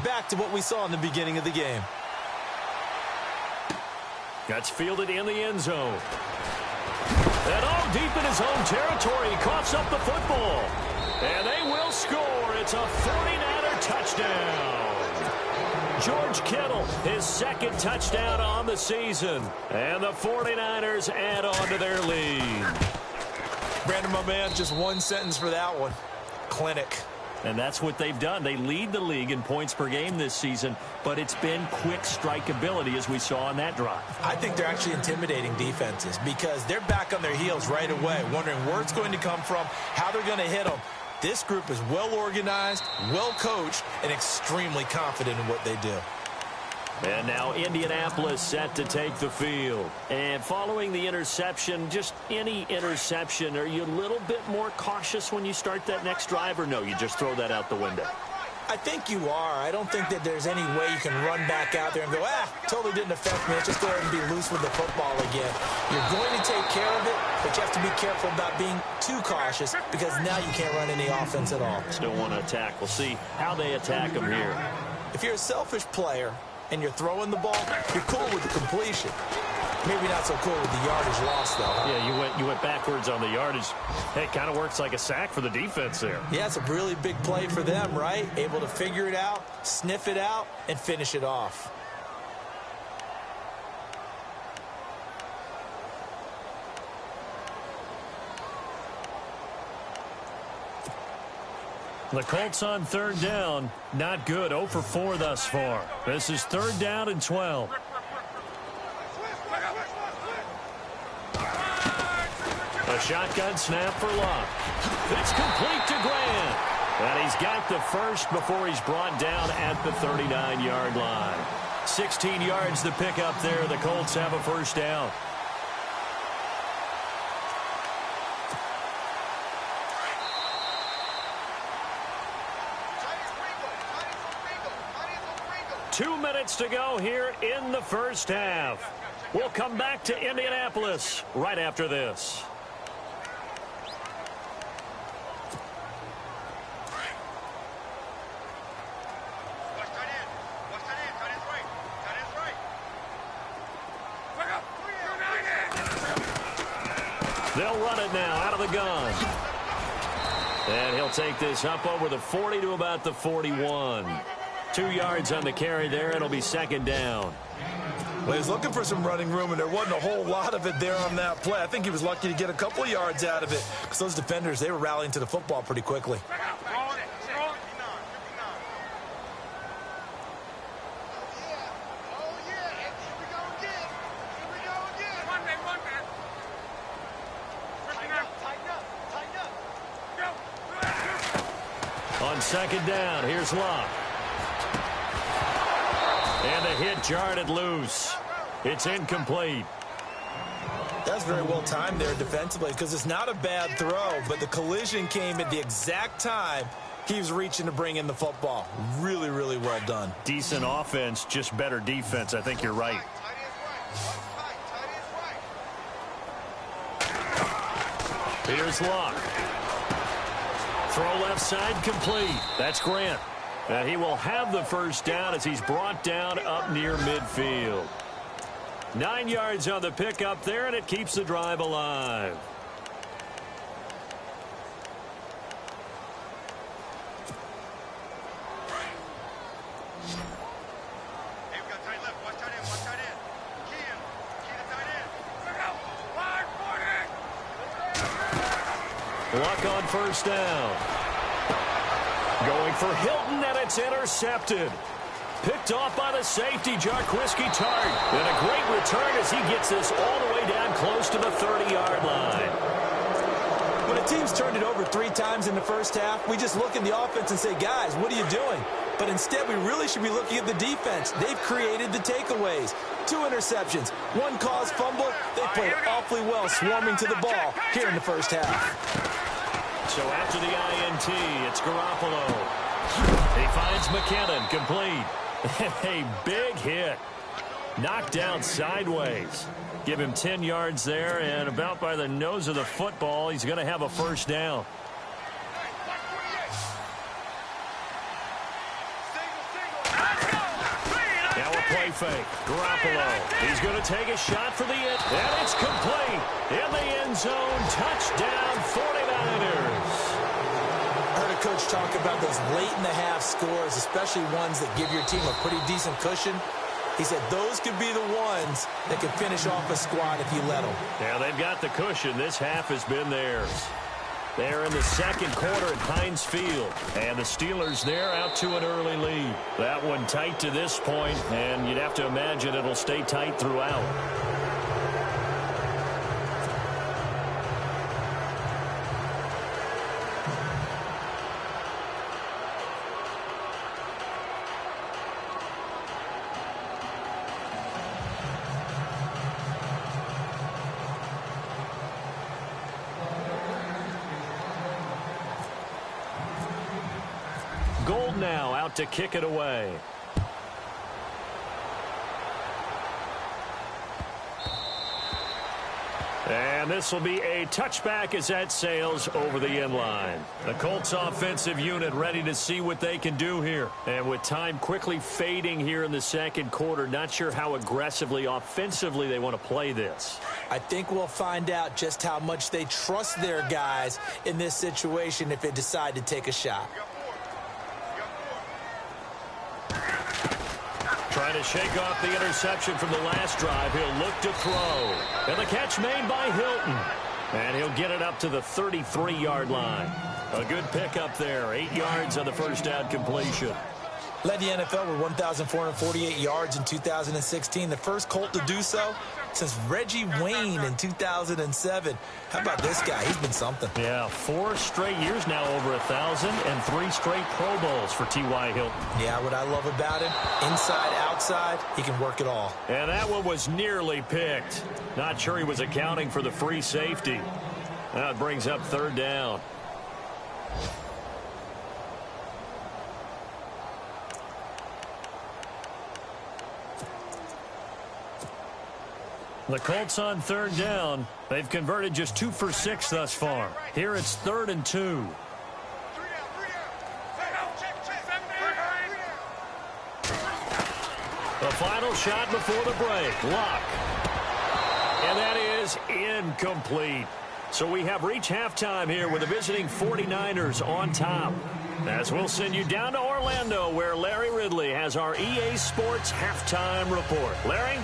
back to what we saw in the beginning of the game. That's fielded in the end zone. And deep in his own territory, he coughs up the football. And they will score. It's a 49er touchdown. George Kittle, his second touchdown on the season. And the 49ers add on to their lead. Brandon, my man, just one sentence for that one. Clinic. And that's what they've done. They lead the league in points per game this season, but it's been quick strike ability as we saw on that drive. I think they're actually intimidating defenses because they're back on their heels right away, wondering where it's going to come from, how they're going to hit them. This group is well organized, well coached, and extremely confident in what they do. And now Indianapolis set to take the field. And following the interception, just any interception, are you a little bit more cautious when you start that next drive, or no, you just throw that out the window? I think you are. I don't think that there's any way you can run back out there and go, totally didn't affect me. Let's just go ahead and be loose with the football again. You're going to take care of it, but you have to be careful about being too cautious because now you can't run any offense at all. Still want to attack. We'll see how they attack them here. If you're a selfish player and you're throwing the ball, you're cool with the completion. Maybe not so cool with the yardage loss, though. Yeah, you went backwards on the yardage. Hey, it kind of works like a sack for the defense there. Yeah, it's a really big play for them, right? Able to figure it out, sniff it out, and finish it off. The Colts on third down. Not good. 0 for 4 thus far. This is third down and 12. A shotgun snap for Locke. It's complete to Grant. And he's got the first before he's brought down at the 39-yard line. 16 yards to pick up there. The Colts have a first down. Two minutes to go here in the first half. We'll come back to Indianapolis right after this. They'll run it now out of the gun. And he'll take this up over the 40 to about the 41. 2 yards on the carry there. It'll be second down. Well, he was looking for some running room, and there wasn't a whole lot of it there on that play. I think he was lucky to get a couple of yards out of it because those defenders, they were rallying to the football pretty quickly. On second down, here's Locke. And the hit jarred it loose. It's incomplete. That's very well timed there defensively because it's not a bad throw, but the collision came at the exact time he was reaching to bring in the football. Really, really well done. Decent offense, just better defense. I think you're right. Here's Locke. Throw left side complete. That's Grant. And he will have the first down as he's brought down up near midfield. 9 yards on the pickup there, and it keeps the drive alive. Luck on first down. Going for Hilton, and it's intercepted. Picked off by the safety, Jarquiski Tart. And a great return as he gets this all the way down close to the 30-yard line. When a team's turned it over 3 times in the first half, we just look at the offense and say, guys, what are you doing? But instead, we really should be looking at the defense. They've created the takeaways. 2 interceptions, 1 caused fumble. They played awfully well swarming to the ball here in the first half. So after the INT, it's Garoppolo. He finds McKinnon, complete. A big hit. Knocked down sideways. Give him 10 yards there, and about by the nose of the football, he's going to have a first down. fake. Garoppolo. He's going to take a shot for the end. And it's complete. In the end zone. Touchdown 49ers. I heard a coach talk about those late-in-the-half scores, especially ones that give your team a pretty decent cushion. He said those could be the ones that can finish off a squad if you let them. Yeah, they've got the cushion. This half has been theirs. They're in the second quarter at Heinz Field. And the Steelers there out to an early lead. That one tight to this point, and you'd have to imagine it'll stay tight throughout. Gold now out to kick it away. And this will be a touchback as that sails over the end line. The Colts offensive unit ready to see what they can do here. And with time quickly fading here in the second quarter, not sure how aggressively, offensively they want to play this. I think we'll find out just how much they trust their guys in this situation if they decide to take a shot. Trying to shake off the interception from the last drive. He'll look to throw. And the catch made by Hilton. And he'll get it up to the 33-yard line. A good pickup there. 8 yards on the first down completion. Led the NFL with 1,448 yards in 2016. The first Colt to do so since Reggie Wayne in 2007. How about this guy? He's been something. Yeah, 4 straight years now over 1,000 and 3 straight Pro Bowls for T.Y. Hilton. Yeah, what I love about him, inside, outside, he can work it all. And that one was nearly picked. Not sure he was accounting for the free safety. That brings up third down. The Colts on third down. They've converted just 2 for 6 thus far. Here it's 3rd and 2. The final shot before the break. Luck. And that is incomplete. So we have reached halftime here with the visiting 49ers on top. As we'll send you down to Orlando, where Larry Ridley has our EA Sports halftime report. Larry?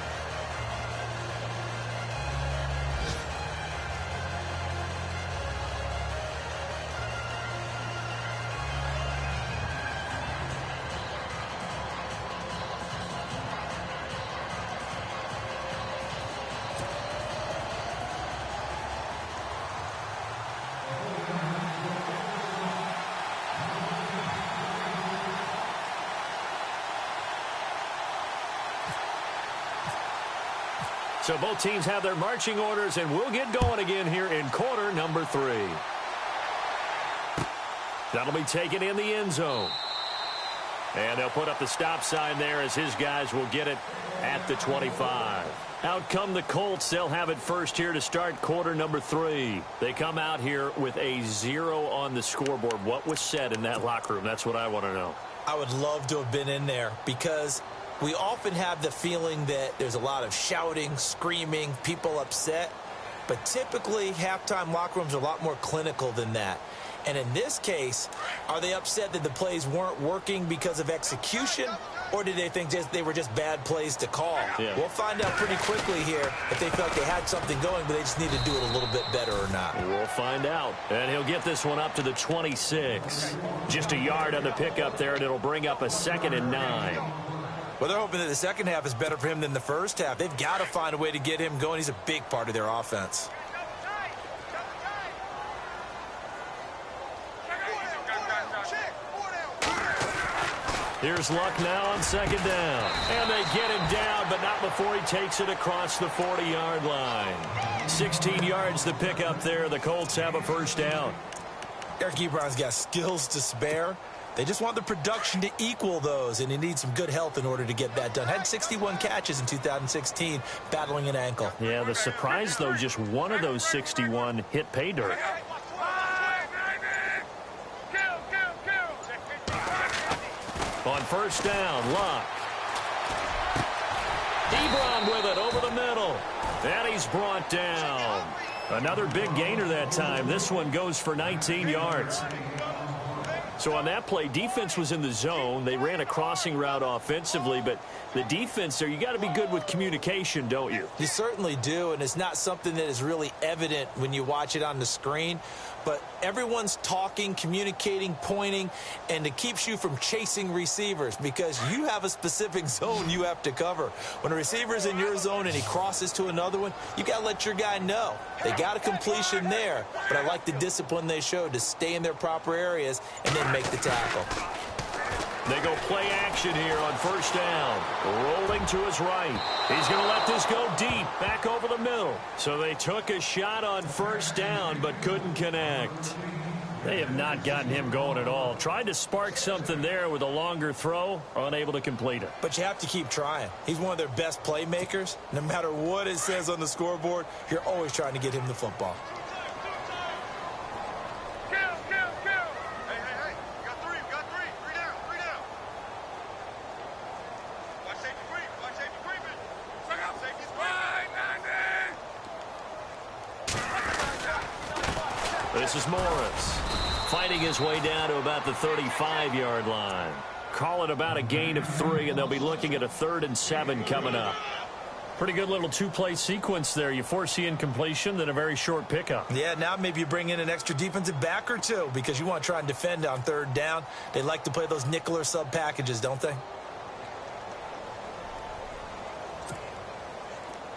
So both teams have their marching orders, and we'll get going again here in quarter number 3. That'll be taken in the end zone. And they'll put up the stop sign there as his guys will get it at the 25. Out come the Colts. They'll have it first here to start quarter number 3. They come out here with a 0 on the scoreboard. What was said in that locker room? That's what I want to know. I would love to have been in there because we often have the feeling that there's a lot of shouting, screaming, people upset. But typically, halftime locker rooms are a lot more clinical than that. And in this case, are they upset that the plays weren't working because of execution? Or did they think they were just bad plays to call? Yeah. We'll find out pretty quickly here if they felt they had something going, but they just need to do it a little bit better or not. We'll find out. And he'll get this one up to the 26. Just a yard on the pickup there, and it'll bring up a 2nd and 9. Well, they're hoping that the second half is better for him than the first half. They've got to find a way to get him going. He's a big part of their offense. Here's Luck now on 2nd down. And they get him down, but not before he takes it across the 40-yard line. 16 yards to pick up there. The Colts have a first down. Eric Ebron's got skills to spare. They just want the production to equal those, and he needs some good health in order to get that done. Had 61 catches in 2016, battling an ankle. Yeah, the surprise, though, just one of those 61 hit pay dirt. On first down, Luck. Ebron with it over the middle. And he's brought down. Another big gainer that time. This one goes for 19 yards. So on that play, defense was in the zone. They ran a crossing route offensively, but the defense there, you got to be good with communication, don't you? You certainly do, and it's not something that is really evident when you watch it on the screen. But everyone's talking, communicating, pointing, and it keeps you from chasing receivers because you have a specific zone you have to cover. When a receiver's in your zone and he crosses to another one, you got to let your guy know. They got a completion there, but I like the discipline they showed to stay in their proper areas and then make the tackle. They go play action here on first down. Rolling to his right. He's going to let this go deep, back over the middle. So they took a shot on first down, but couldn't connect. They have not gotten him going at all. Tried to spark something there with a longer throw, unable to complete it. But you have to keep trying. He's one of their best playmakers. No matter what it says on the scoreboard, you're always trying to get him the football. This is Morris fighting his way down to about the 35-yard line. Call it about a gain of 3, and they'll be looking at a 3rd and 7 coming up. Pretty good little two-play sequence there. You force the incompletion, then a very short pickup. Yeah, now maybe you bring in an extra defensive back or two because you want to try and defend on 3rd down. They like to play those nickel or sub packages, don't they?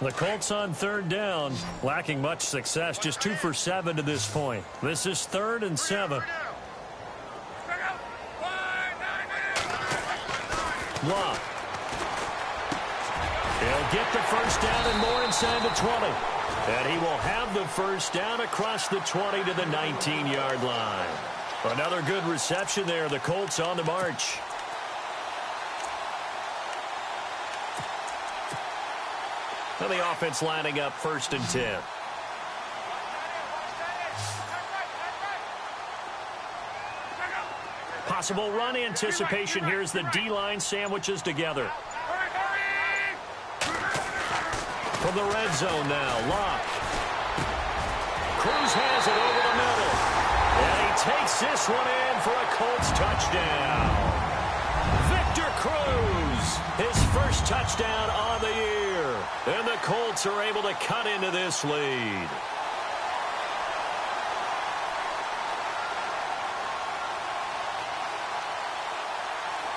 The Colts on 3rd down, lacking much success, just 2 for 7 to this point. This is 3rd and 7. Love. He'll get the first down and more inside the 20. And he will have the first down across the 20 to the 19-yard line. Another good reception there. The Colts on the march. And the offense lining up 1st and 10. Possible run anticipation. Here's the D-line sandwiches together. From the red zone now, Locke. Cruz has it over the middle. And he takes this one in for a Colts touchdown. Victor Cruz, his first touchdown on the year. And the Colts are able to cut into this lead.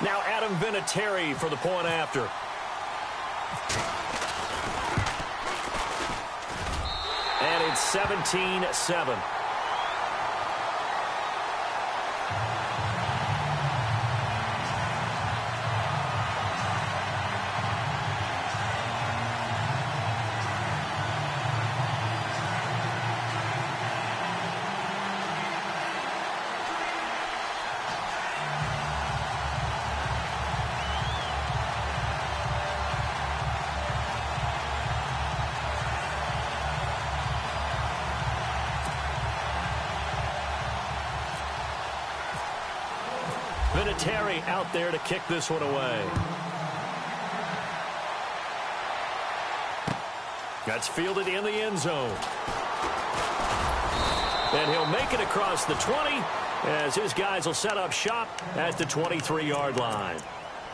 Now Adam Vinatieri for the point after. And it's 17-7. Vinatieri out there to kick this one away. That's fielded in the end zone. And he'll make it across the 20 as his guys will set up shop at the 23-yard line.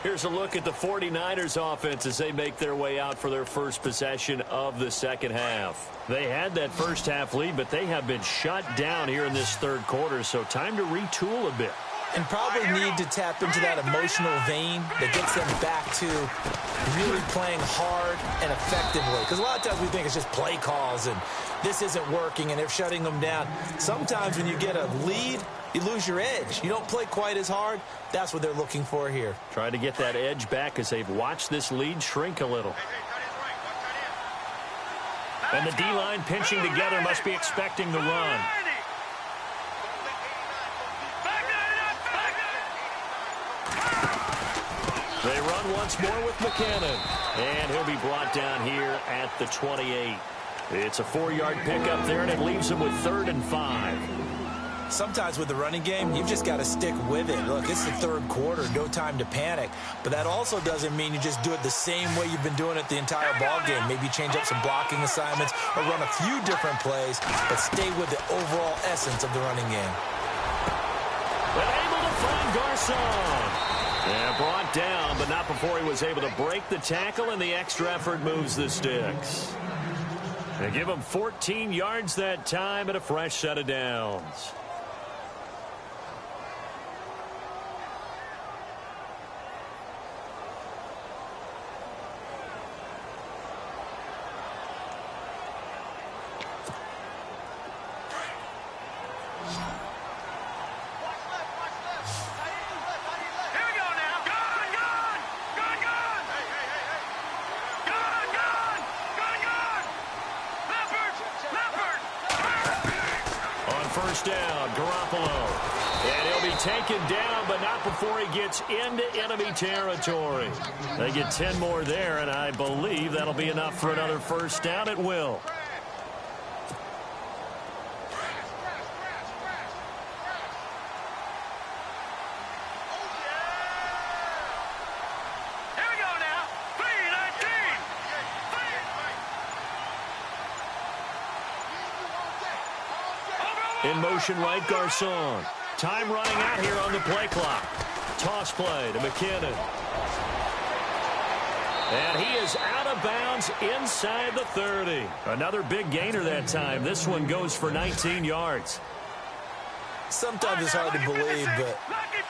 Here's a look at the 49ers offense as they make their way out for their first possession of the second half. They had that first half lead, but they have been shut down here in this third quarter, so time to retool a bit. And probably need to tap into that emotional vein that gets them back to really playing hard and effectively. Because a lot of times we think it's just play calls and this isn't working and they're shutting them down. Sometimes when you get a lead, you lose your edge. You don't play quite as hard. That's what they're looking for here. Trying to get that edge back as they've watched this lead shrink a little. And the D-line pinching together must be expecting the run. They run once more with McKinnon. And he'll be brought down here at the 28. It's a 4-yard pickup there, and it leaves him with 3rd and 5. Sometimes with the running game, you've just got to stick with it. Look, it's the third quarter, no time to panic. But that also doesn't mean you just do it the same way you've been doing it the entire ball game. Maybe change up some blocking assignments or run a few different plays, but stay with the overall essence of the running game. And able to find Garcon. And brought down, but not before he was able to break the tackle, and the extra effort moves the sticks. They give him 14 yards that time and a fresh set of downs. First down, Garoppolo. And he'll be taken down, but not before he gets into enemy territory. They get 10 more there, and I believe that'll be enough for another first down. It will. In motion right, Garcon. Time running out here on the play clock. Toss play to McKinnon. And he is out of bounds inside the 30. Another big gainer that time. This one goes for 19 yards. Sometimes it's hard to believe, but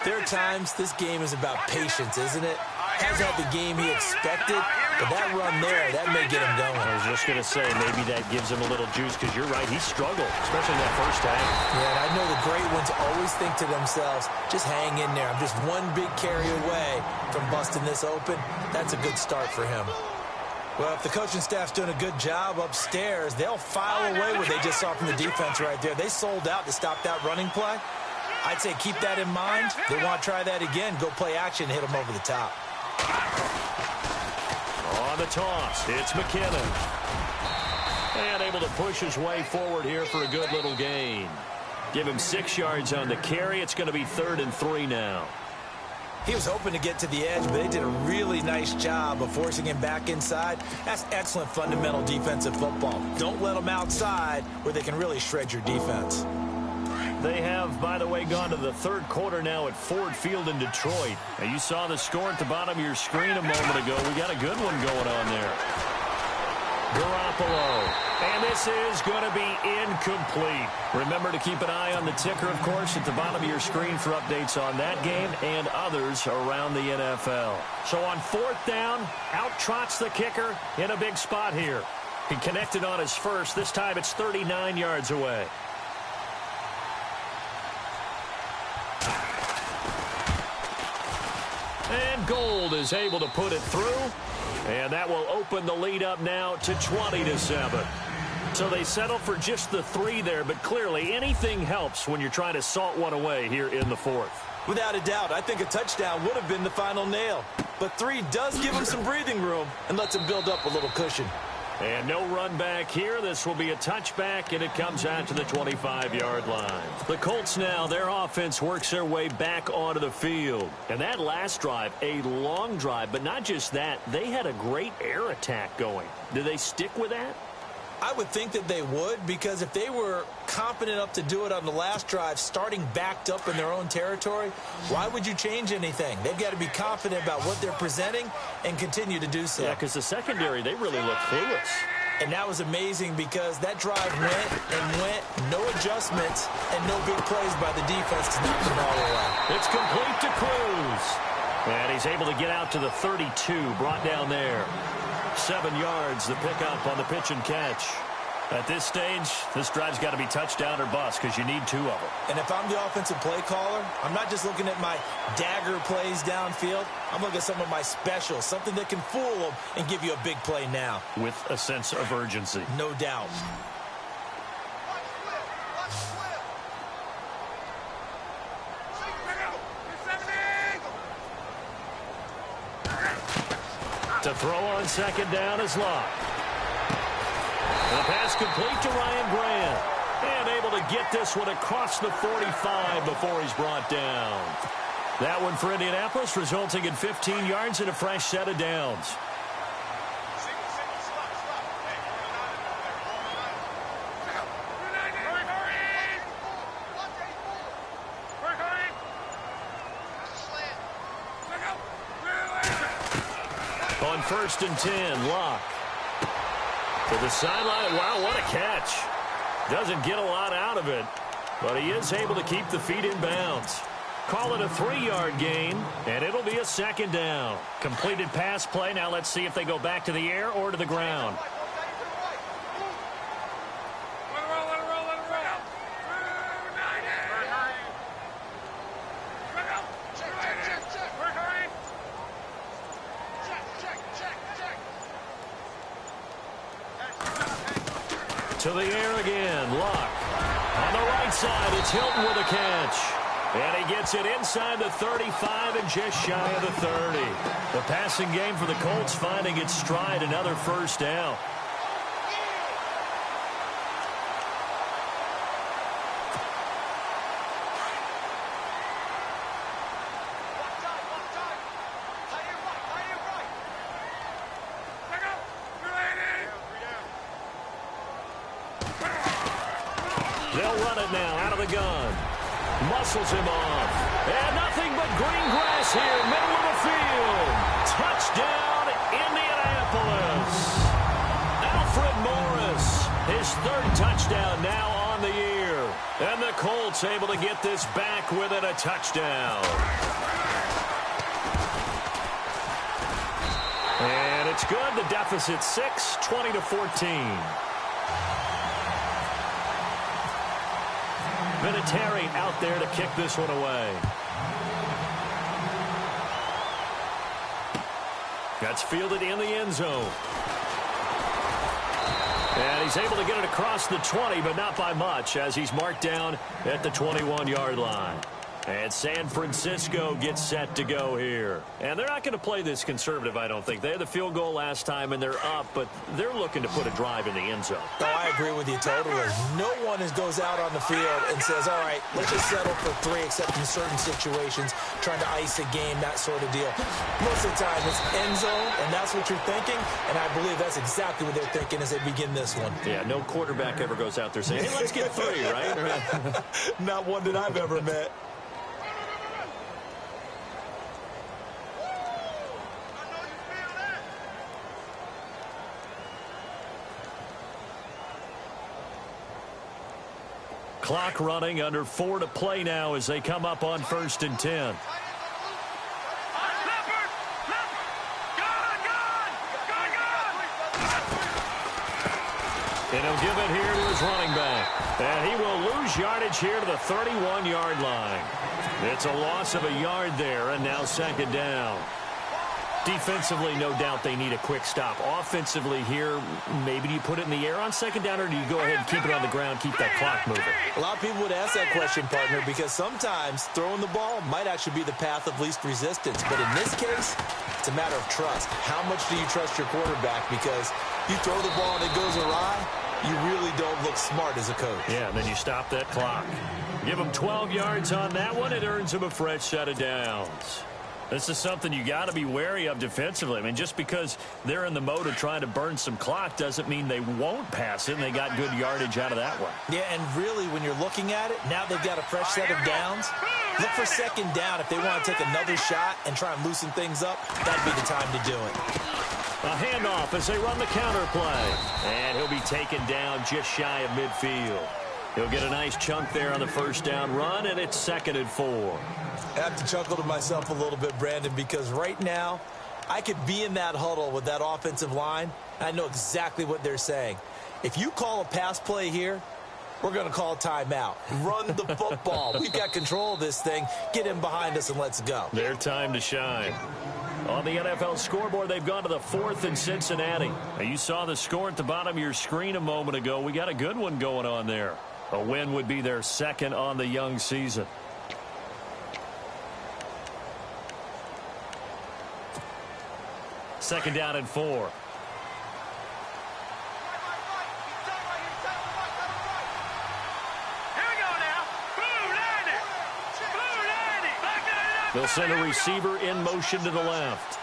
there are times this game is about patience, isn't it? Hasn't had the game he expected, but that run there, that may get him going. I was just going to say, maybe that gives him a little juice, because you're right, he struggled, especially in that first half. Yeah, and I know the great ones always think to themselves, just hang in there. I'm just one big carry away from busting this open. That's a good start for him. Well, if the coaching staff's doing a good job upstairs, they'll file away what they just saw from the defense right there. They sold out to stop that running play. I'd say keep that in mind. They want to try that again. Go play action, hit them over the top. On the toss, it's McKinnon. And able to push his way forward here for a good little gain. Give him 6 yards on the carry. It's going to be 3rd and 3 now. He was hoping to get to the edge, but they did a really nice job of forcing him back inside. That's excellent fundamental defensive football. Don't let them outside where they can really shred your defense. They have, by the way, gone to the third quarter now at Ford Field in Detroit. Now, you saw the score at the bottom of your screen a moment ago. We got a good one going on there. Garoppolo. And this is going to be incomplete. Remember to keep an eye on the ticker, of course, at the bottom of your screen for updates on that game and others around the NFL. So on 4th down, out trots the kicker in a big spot here. He connected on his first. This time it's 39 yards away. And Gold is able to put it through. And that will open the lead up now to 20-7. So they settle for just the 3 there, but clearly anything helps when you're trying to salt one away here in the 4th. Without a doubt, I think a touchdown would have been the final nail. But 3 does give him some breathing room and lets him build up a little cushion. And no run back here. This will be a touchback, and it comes out to the 25-yard line. The Colts now, their offense works their way back onto the field. And that last drive, a long drive, but not just that, they had a great air attack going. Do they stick with that? I would think that they would, because if they were confident enough to do it on the last drive, starting backed up in their own territory, why would you change anything? They've got to be confident about what they're presenting and continue to do so. Yeah, because the secondary, they really look clueless. And that was amazing because that drive went and went, no adjustments, and no big plays by the defense to knock the ball away. It's complete to Cruz. And he's able to get out to the 32, brought down there. 7 yards, the pickup on the pitch and catch. At this stage, this drive's got to be touchdown or bust because you need 2 of them. And if I'm the offensive play caller, I'm not just looking at my dagger plays downfield. I'm looking at some of my specials, something that can fool them and give you a big play now. With a sense of urgency. No doubt. To throw on second down is Locke. The pass complete to Ryan Grant. And able able to get this one across the 45 before he's brought down. That one for Indianapolis, resulting in 15 yards and a fresh set of downs. On 1st and 10, Locke. To the sideline. Wow, what a catch. Doesn't get a lot out of it, but he is able to keep the feet in bounds. Call it a 3-yard gain, and it'll be a 2nd down. Completed pass play. Now let's see if they go back to the air or to the ground. To the air again, Locke. On the right side, it's Hilton with a catch. And he gets it inside the 35 and just shy of the 30. The passing game for the Colts finding its stride, another 1st down. They'll run it now out of the gun. Muscles him off. And nothing but green grass here, middle of the field. Touchdown, Indianapolis. Alfred Morris, his 3rd touchdown now on the year. And the Colts able to get this back within a touchdown. And it's good. The deficit 6, 20-14. Vinatieri out there to kick this one away. That's fielded in the end zone. And he's able to get it across the 20, but not by much, as he's marked down at the 21-yard line. And San Francisco gets set to go here. And they're not going to play this conservative, I don't think. They had the field goal last time, and they're up, but they're looking to put a drive in the end zone. Oh, I agree with you totally. No one goes out on the field and says, all right, let's just settle for 3, except in certain situations, trying to ice a game, that sort of deal. Most of the time, it's end zone, and that's what you're thinking, and I believe that's exactly what they're thinking as they begin this one. Yeah, no quarterback ever goes out there saying, hey, let's get 3, right? Not one that I've ever met. Clock running, under 4 to play now as they come up on 1st and 10. And he'll give it here to his running back. And he will lose yardage here to the 31-yard line. It's a loss of a yard there, and now 2nd down. Defensively, no doubt they need a quick stop. Offensively here, maybe do you put it in the air on 2nd down, or do you go ahead and keep it on the ground, keep that clock moving? A lot of people would ask that question, partner, because sometimes throwing the ball might actually be the path of least resistance. But in this case, it's a matter of trust. How much do you trust your quarterback? Because you throw the ball and it goes awry, you really don't look smart as a coach. Yeah, and then you stop that clock. Give him 12 yards on that one. It earns him a fresh set of downs. This is something you got to be wary of defensively. I mean, just because they're in the mode of trying to burn some clock doesn't mean they won't pass it, and they got good yardage out of that one. Yeah, and really, when you're looking at it, now they've got a fresh set of downs. Look for 2nd down. If they want to take another shot and try and loosen things up, that'd be the time to do it. A handoff as they run the counter play. And he'll be taken down just shy of midfield. He'll get a nice chunk there on the 1st down run, and it's 2nd and 4. I have to chuckle to myself a little bit, Brandon, because right now I could be in that huddle with that offensive line. I know exactly what they're saying. If you call a pass play here, we're going to call a timeout. Run the football. We've got control of this thing. Get in behind us and let's go. Their time to shine. On the NFL scoreboard, they've gone to the 4th in Cincinnati. Now, you saw the score at the bottom of your screen a moment ago. We got a good one going on there. A win would be their 2nd on the young season. Second down and 4. They'll send a receiver in motion to the left.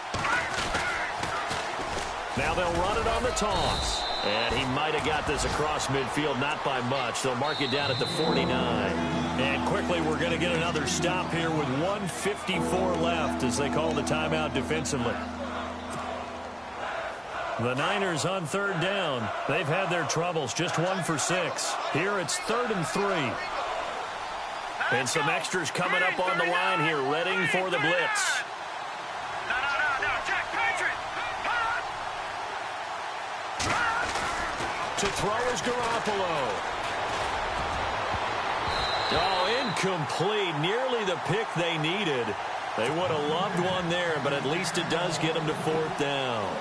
Now they'll run it on the toss. And he might have got this across midfield, not by much. They'll mark it down at the 49. And quickly, we're going to get another stop here with 1:54 left as they call the timeout defensively. The Niners on third down. They've had their troubles, just 1 for 6. Here it's 3rd and 3. And some extras coming up on the line here, readying for the blitz. To throw is Garoppolo. Oh, incomplete. Nearly the pick they needed. They would have loved one there, but at least it does get them to 4th down.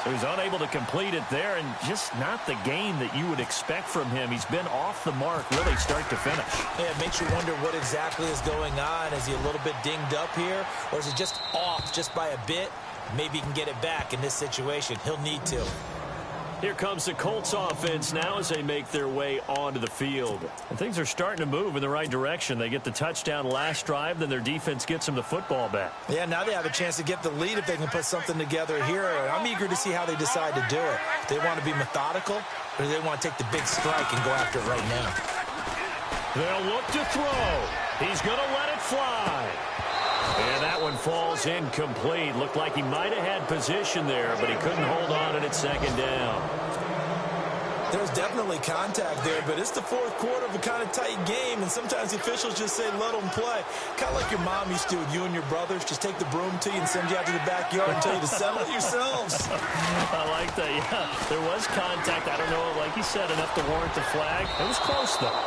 So he's unable to complete it there, and just not the game that you would expect from him. He's been off the mark really start to finish. Yeah, it makes you wonder what exactly is going on. Is he a little bit dinged up here, or is it just off just by a bit? Maybe he can get it back in this situation. He'll need to. Here comes the Colts offense now as they make their way onto the field. And things are starting to move in the right direction. They get the touchdown last drive, then their defense gets them the football back. Yeah, now they have a chance to get the lead if they can put something together here. I'm eager to see how they decide to do it. Do they want to be methodical, or do they want to take the big strike and go after it right now? They'll look to throw. He's going to let it fly. And that one falls incomplete. Looked like he might have had position there, but he couldn't hold on at 2nd down. There's definitely contact there, but it's the 4th quarter of a kind of tight game, and sometimes the officials just say, let them play. Kind of like your mom used to with you and your brothers. Just take the broom to you and send you out to the backyard and tell you to settle it yourselves. I like that, yeah. There was contact. I don't know, like you said, enough to warrant the flag. It was close, though.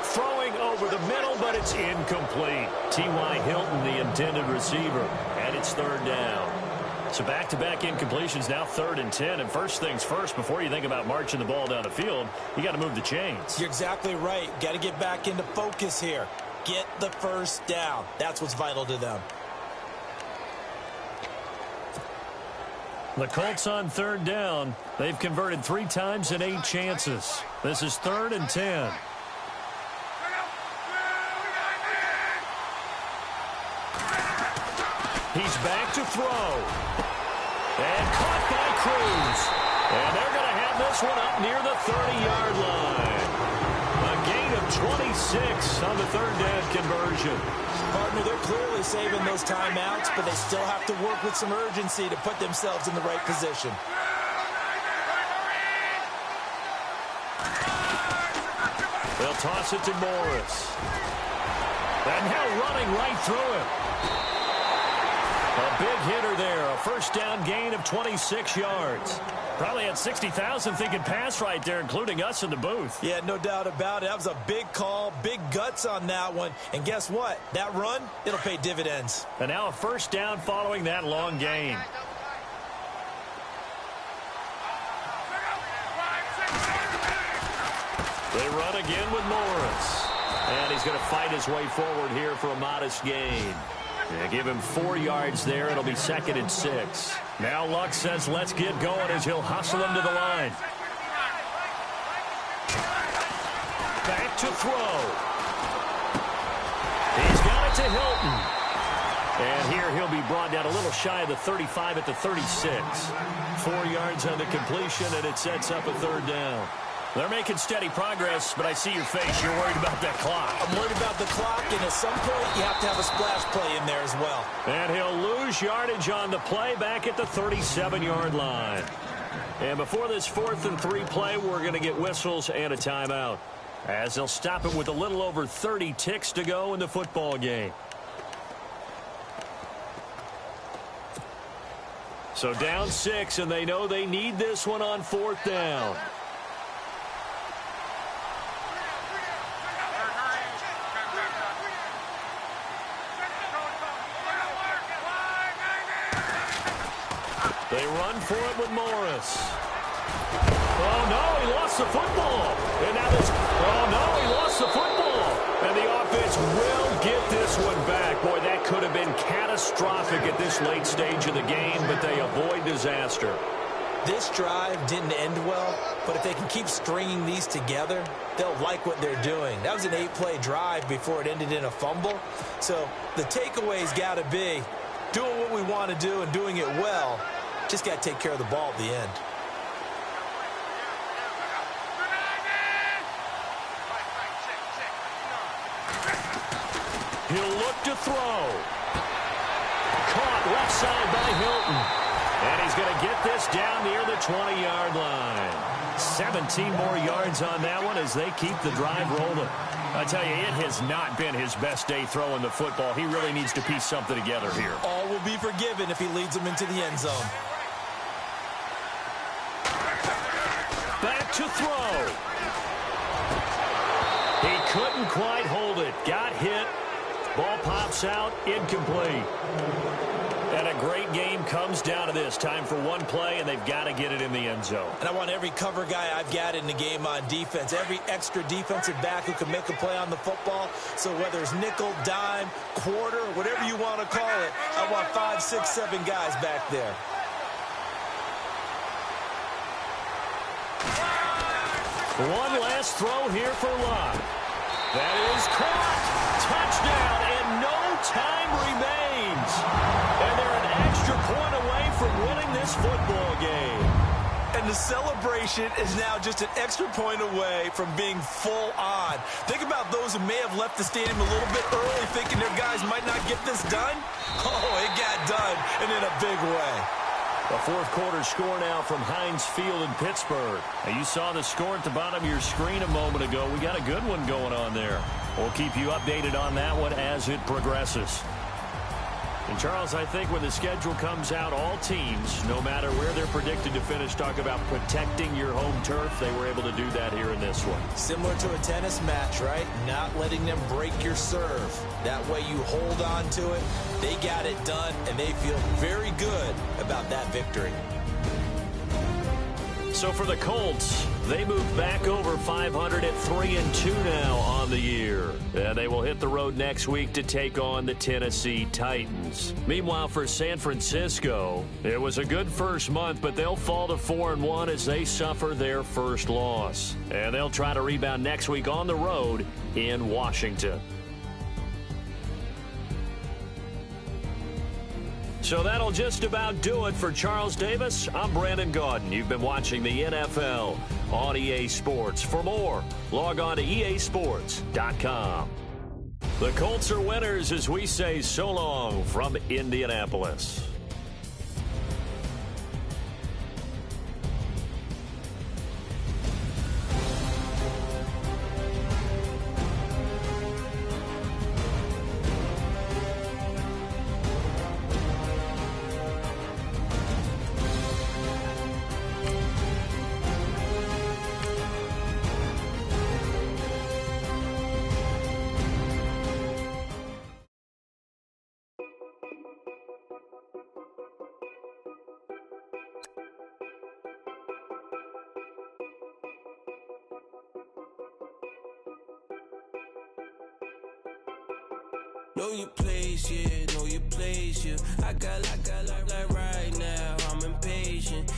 Throwing over the middle, but it's incomplete. T.Y. Hilton, the intended receiver, and it's 3rd down. So back-to-back incompletions, now 3rd and 10. And first things first, before you think about marching the ball down the field, you got to move the chains. You're exactly right. Got to get back into focus here. Get the 1st down. That's what's vital to them. The Colts on 3rd down. They've converted 3 times in 8 chances. This is 3rd and 10. He's back to throw. And caught by Cruz. And they're going to have this one up near the 30-yard line. A gain of 26 on the 3rd down conversion. Partner, they're clearly saving those timeouts, but they still have to work with some urgency to put themselves in the right position. They'll toss it to Morris. And now running right through him. A big hitter there, a 1st down gain of 26 yards. Probably had 60,000 thinking pass right there, including us in the booth. Yeah, no doubt about it. That was a big call, big guts on that one. And guess what? That run, it'll pay dividends. And now a 1st down following that long gain. They run again with Morris. And he's going to fight his way forward here for a modest gain. Yeah, give him 4 yards there. It'll be 2nd and 6. Now Luck says let's get going as he'll hustle him to the line. Back to throw. He's got it to Hilton. And here he'll be brought down a little shy of the 35 at the 36. 4 yards on the completion, and it sets up a 3rd down. They're making steady progress, but I see your face. You're worried about that clock. I'm worried about the clock, and at some point, you have to have a splash play in there as well. And he'll lose yardage on the play back at the 37-yard line. And before this 4th and 3 play, we're going to get whistles and a timeout, as they'll stop it with a little over 30 ticks to go in the football game. So down 6, and they know they need this one on 4th down. They run for it with Morris. Oh, no, he lost the football. And now this, oh, no, he lost the football. And the offense will get this one back. Boy, that could have been catastrophic at this late stage of the game, but they avoid disaster. This drive didn't end well, but if they can keep stringing these together, they'll like what they're doing. That was an 8-play drive before it ended in a fumble. So the takeaway's got to be doing what we want to do and doing it well. Just got to take care of the ball at the end. He'll look to throw. Caught left side by Hilton. And he's going to get this down near the 20-yard line. 17 more yards on that one as they keep the drive rolling. I tell you, it has not been his best day throwing the football. He really needs to piece something together here. All will be forgiven if he leads them into the end zone. Back to throw. He couldn't quite hold it. Got hit. Ball pops out, incomplete. And a great game comes down to this. Time for one play, and they've got to get it in the end zone. And I want every cover guy I've got in the game on defense, every extra defensive back who can make a play on the football. So whether it's nickel, dime, quarter, whatever you want to call it, I want 5, 6, 7 guys back there. One last throw here for Locke. That is caught. Touchdown, and no time remains. And they're an extra point away from winning this football game. And the celebration is now just an extra point away from being full on. Think about those who may have left the stadium a little bit early thinking their guys might not get this done. Oh, it got done, and in a big way. A fourth quarter score now from Heinz Field in Pittsburgh. Now, you saw the score at the bottom of your screen a moment ago. We got a good one going on there. We'll keep you updated on that one as it progresses. And, Charles, I think when the schedule comes out, all teams, no matter where they're predicted to finish, talk about protecting your home turf. They were able to do that here in this one. Similar to a tennis match, right? Not letting them break your serve. That way you hold on to it. They got it done, and they feel very good about that victory. So for the Colts, they move back over 500 at 3-2 now on the year. And they will hit the road next week to take on the Tennessee Titans. Meanwhile, for San Francisco, it was a good first month, but they'll fall to 4-1 as they suffer their first loss. And they'll try to rebound next week on the road in Washington. So that'll just about do it for Charles Davis. I'm Brandon Gaudin. You've been watching the NFL on EA Sports. For more, log on to easports.com. The Colts are winners as we say so long from Indianapolis. Know your place, yeah, know your place, yeah. I got like right now, I'm impatient.